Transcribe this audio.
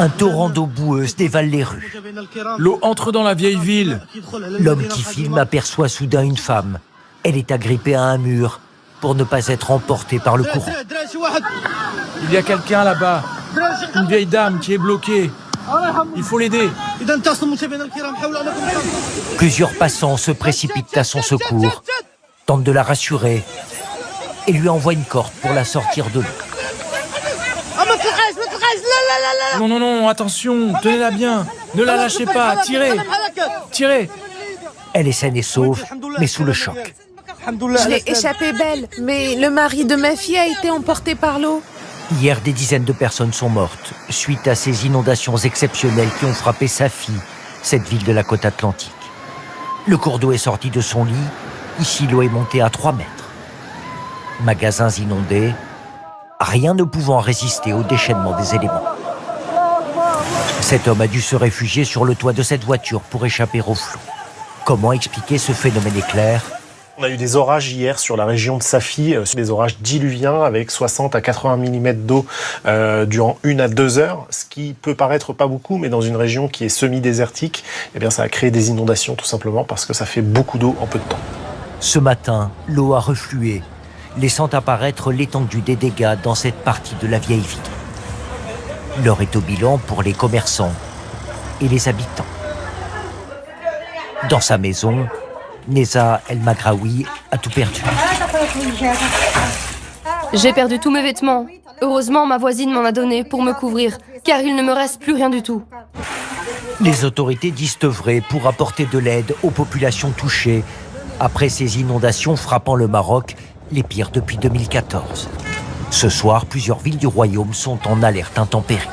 Un torrent d'eau boueuse dévale les rues. L'eau entre dans la vieille ville. L'homme qui filme aperçoit soudain une femme. Elle est agrippée à un mur pour ne pas être emportée par le courant. Il y a quelqu'un là-bas. Une vieille dame qui est bloquée. Il faut l'aider. Plusieurs passants se précipitent à son secours, tentent de la rassurer et lui envoient une corde pour la sortir de l'eau. Non, non, non, attention, tenez-la bien. Ne la lâchez pas, tirez. Tirez. Elle est saine et sauve, mais sous le choc. Je l'ai échappé belle, mais le mari de ma fille a été emporté par l'eau. Hier, des dizaines de personnes sont mortes suite à ces inondations exceptionnelles qui ont frappé Safi, cette ville de la côte atlantique. Le cours d'eau est sorti de son lit. Ici, l'eau est montée à 3 mètres. Magasins inondés, rien ne pouvant résister au déchaînement des éléments. Cet homme a dû se réfugier sur le toit de cette voiture pour échapper au flot. Comment expliquer ce phénomène éclair ? On a eu des orages hier sur la région de Safi, des orages diluviens avec 60 à 80 mm d'eau durant 1 à 2 heures, ce qui peut paraître pas beaucoup, mais dans une région qui est semi-désertique, eh bien ça a créé des inondations tout simplement parce que ça fait beaucoup d'eau en peu de temps. Ce matin, l'eau a reflué, laissant apparaître l'étendue des dégâts dans cette partie de la vieille ville. L'heure est au bilan pour les commerçants et les habitants. Dans sa maison, Neza El Magraoui a tout perdu. J'ai perdu tous mes vêtements. Heureusement, ma voisine m'en a donné pour me couvrir, car il ne me reste plus rien du tout. Les autorités disent œuvrer pour apporter de l'aide aux populations touchées après ces inondations frappant le Maroc, les pires depuis 2014. Ce soir, plusieurs villes du royaume sont en alerte intempérie.